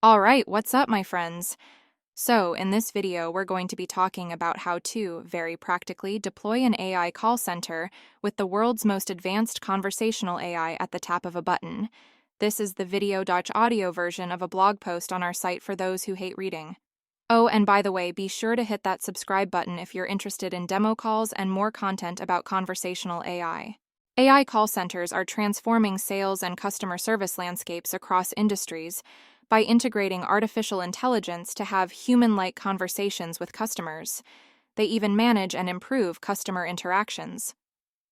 Alright, what's up, my friends? So, in this video, we're going to be talking about how to, very practically, deploy an AI call center with the world's most advanced conversational AI at the tap of a button. This is the video-audio version of a blog post on our site for those who hate reading. Oh, and by the way, be sure to hit that subscribe button if you're interested in demo calls and more content about conversational AI. AI call centers are transforming sales and customer service landscapes across industries by integrating artificial intelligence to have human-like conversations with customers. They even manage and improve customer interactions.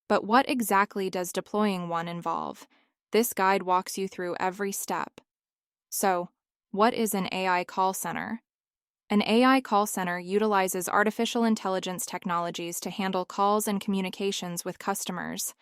But what exactly does deploying one involve? This guide walks you through every step. So, what is an AI call center? An AI call center utilizes artificial intelligence technologies to handle calls and communications with customers.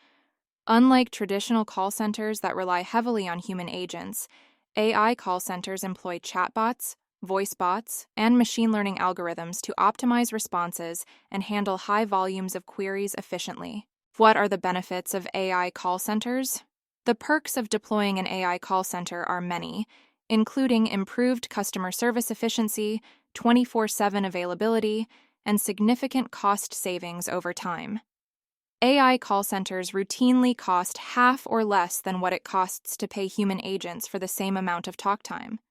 Unlike traditional call centers that rely heavily on human agents, AI call centers employ chatbots, voice bots, and machine learning algorithms to optimize responses and handle high volumes of queries efficiently. What are the benefits of AI call centers? The perks of deploying an AI call center are many, including improved customer service efficiency, 24/7 availability, and significant cost savings over time. AI call centers routinely cost half or less than what it costs to pay human agents for the same amount of talk time.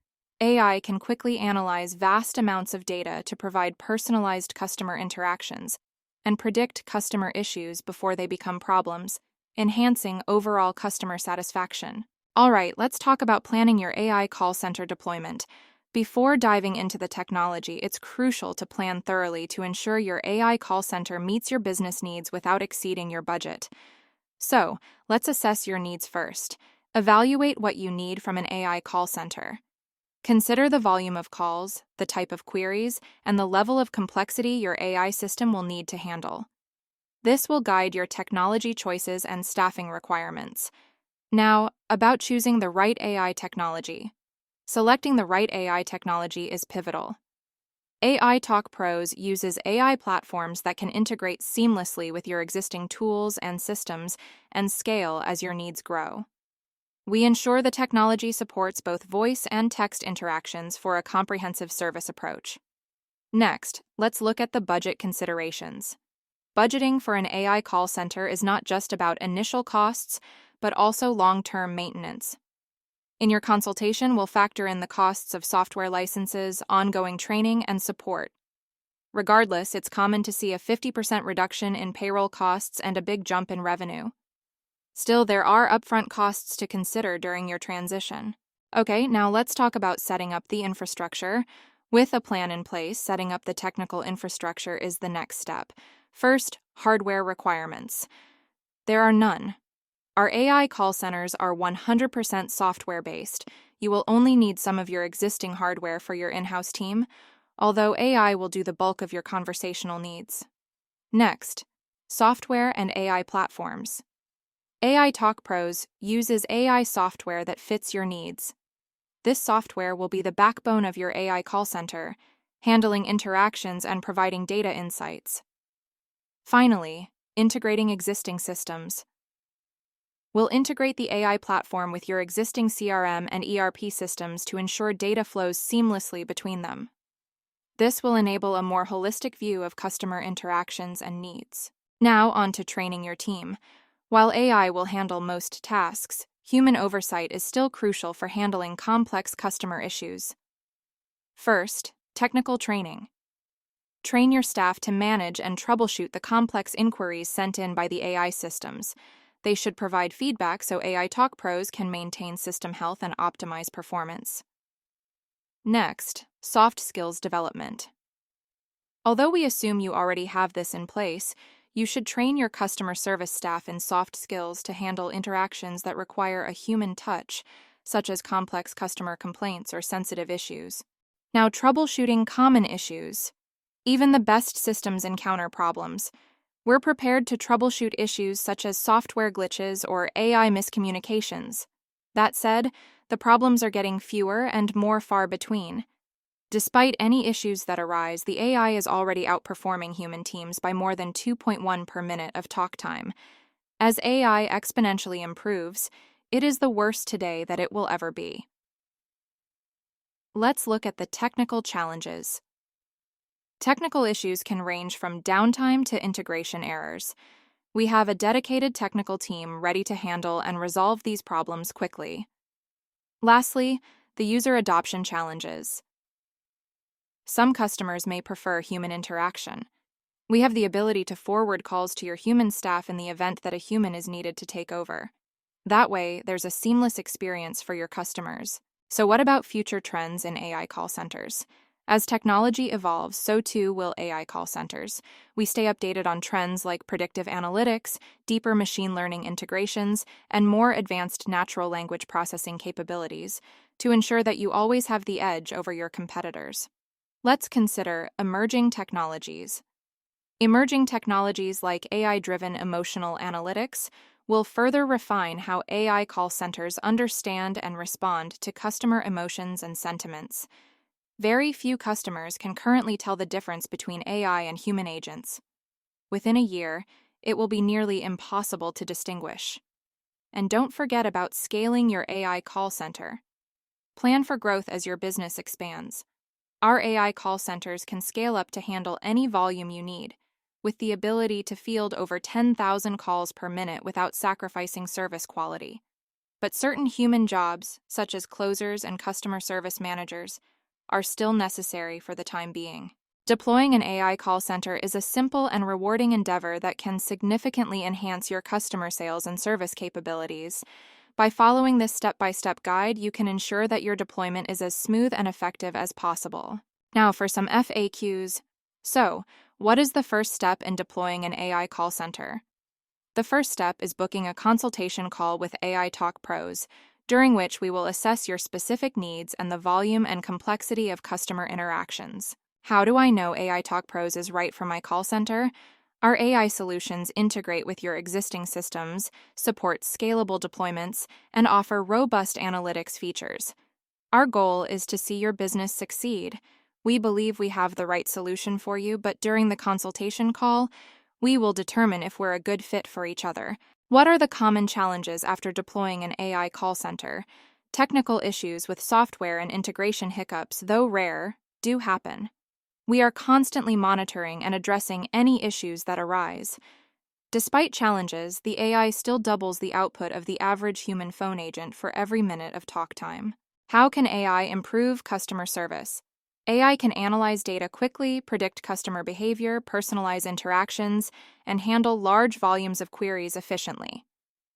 AI can quickly analyze vast amounts of data to provide personalized customer interactions and predict customer issues before they become problems, enhancing overall customer satisfaction. All right, let's talk about planning your AI call center deployment. Before diving into the technology, it's crucial to plan thoroughly to ensure your AI call center meets your business needs without exceeding your budget. So, let's assess your needs first. Evaluate what you need from an AI call center. Consider the volume of calls, the type of queries, and the level of complexity your AI system will need to handle. This will guide your technology choices and staffing requirements. Now, about choosing the right AI technology. Selecting the right AI technology is pivotal. AI Talk Pros uses AI platforms that can integrate seamlessly with your existing tools and systems and scale as your needs grow. We ensure the technology supports both voice and text interactions for a comprehensive service approach. Next, let's look at the budget considerations. Budgeting for an AI call center is not just about initial costs, but also long-term maintenance. In your consultation, we'll factor in the costs of software licenses, ongoing training, and support. Regardless, it's common to see a 50% reduction in payroll costs and a big jump in revenue. Still, there are upfront costs to consider during your transition. Okay, now let's talk about setting up the infrastructure. With a plan in place, setting up the technical infrastructure is the next step. First, hardware requirements. There are none. Our AI call centers are 100% software-based. You will only need some of your existing hardware for your in-house team, although AI will do the bulk of your conversational needs. Next, software and AI platforms. AI Talk Pros uses AI software that fits your needs. This software will be the backbone of your AI call center, handling interactions and providing data insights. Finally, integrating existing systems. We'll integrate the AI platform with your existing CRM and ERP systems to ensure data flows seamlessly between them. This will enable a more holistic view of customer interactions and needs. Now, on to training your team. While AI will handle most tasks, human oversight is still crucial for handling complex customer issues. First, technical training. Train your staff to manage and troubleshoot the complex inquiries sent in by the AI systems. They should provide feedback so AI Talk Pros can maintain system health and optimize performance. Next, soft skills development. Although we assume you already have this in place, you should train your customer service staff in soft skills to handle interactions that require a human touch, such as complex customer complaints or sensitive issues. Now, troubleshooting common issues. Even the best systems encounter problems. We're prepared to troubleshoot issues such as software glitches or AI miscommunications. That said, the problems are getting fewer and more far between. Despite any issues that arise, the AI is already outperforming human teams by more than 2.1 per minute of talk time. As AI exponentially improves, it is the worst today that it will ever be. Let's look at the technical challenges. Technical issues can range from downtime to integration errors. We have a dedicated technical team ready to handle and resolve these problems quickly. Lastly, the user adoption challenges. Some customers may prefer human interaction. We have the ability to forward calls to your human staff in the event that a human is needed to take over. That way, there's a seamless experience for your customers. So what about future trends in AI call centers? As technology evolves, so too will AI call centers. We stay updated on trends like predictive analytics, deeper machine learning integrations, and more advanced natural language processing capabilities to ensure that you always have the edge over your competitors. Let's consider emerging technologies. Emerging technologies like AI-driven emotional analytics will further refine how AI call centers understand and respond to customer emotions and sentiments. Very few customers can currently tell the difference between AI and human agents. Within a year, it will be nearly impossible to distinguish. And don't forget about scaling your AI call center. Plan for growth as your business expands. Our AI call centers can scale up to handle any volume you need, with the ability to field over 10,000 calls per minute without sacrificing service quality. But certain human jobs, such as closers and customer service managers, are still necessary for the time being. Deploying an AI call center is a simple and rewarding endeavor that can significantly enhance your customer sales and service capabilities. By following this step-by-step guide, you can ensure that your deployment is as smooth and effective as possible. Now for some FAQs. So, what is the first step in deploying an AI call center? The first step is booking a consultation call with AI Talk Pros, during which we will assess your specific needs and the volume and complexity of customer interactions. How do I know AI Talk Pros is right for my call center? Our AI solutions integrate with your existing systems, support scalable deployments, and offer robust analytics features. Our goal is to see your business succeed. We believe we have the right solution for you, but during the consultation call, we will determine if we're a good fit for each other. What are the common challenges after deploying an AI call center? Technical issues with software and integration hiccups, though rare, do happen. We are constantly monitoring and addressing any issues that arise. Despite challenges, the AI still doubles the output of the average human phone agent for every minute of talk time. How can AI improve customer service? AI can analyze data quickly, predict customer behavior, personalize interactions, and handle large volumes of queries efficiently.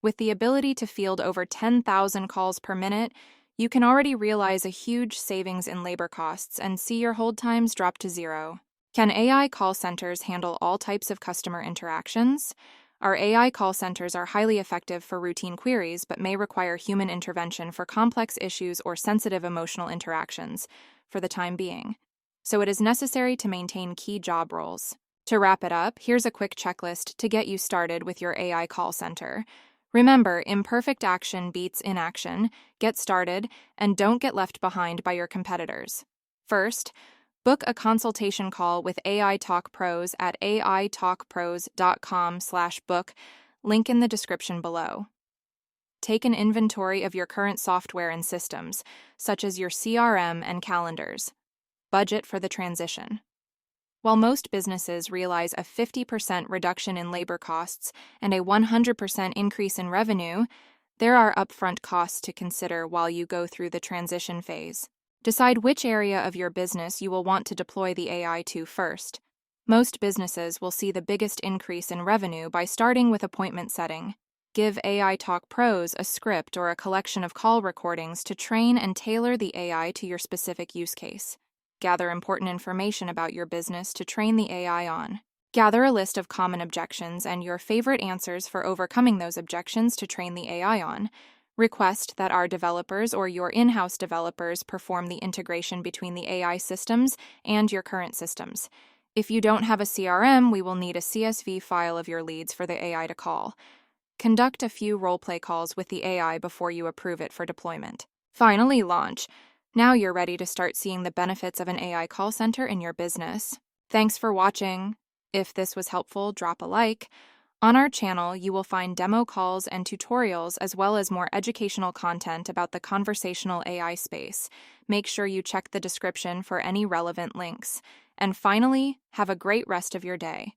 With the ability to field over 10,000 calls per minute, you can already realize a huge savings in labor costs and see your hold times drop to zero. Can AI call centers handle all types of customer interactions? Our AI call centers are highly effective for routine queries but may require human intervention for complex issues or sensitive emotional interactions for the time being. So it is necessary to maintain key job roles. To wrap it up, here's a quick checklist to get you started with your AI call center. Remember, imperfect action beats inaction. Get started, and don't get left behind by your competitors. First, book a consultation call with AI Talk Pros at aitalkpros.com/book, link in the description below. Take an inventory of your current software and systems, such as your CRM and calendars. Budget for the transition. While most businesses realize a 50% reduction in labor costs and a 100% increase in revenue, there are upfront costs to consider while you go through the transition phase. Decide which area of your business you will want to deploy the AI to first. Most businesses will see the biggest increase in revenue by starting with appointment setting. Give AI Talk Pros a script or a collection of call recordings to train and tailor the AI to your specific use case. Gather important information about your business to train the AI on. Gather a list of common objections and your favorite answers for overcoming those objections to train the AI on. Request that our developers or your in-house developers perform the integration between the AI systems and your current systems. If you don't have a CRM, we will need a CSV file of your leads for the AI to call. Conduct a few role-play calls with the AI before you approve it for deployment. Finally, launch. Now you're ready to start seeing the benefits of an AI call center in your business. Thanks for watching. If this was helpful, drop a like. On our channel, you will find demo calls and tutorials as well as more educational content about the conversational AI space. Make sure you check the description for any relevant links. And finally, have a great rest of your day.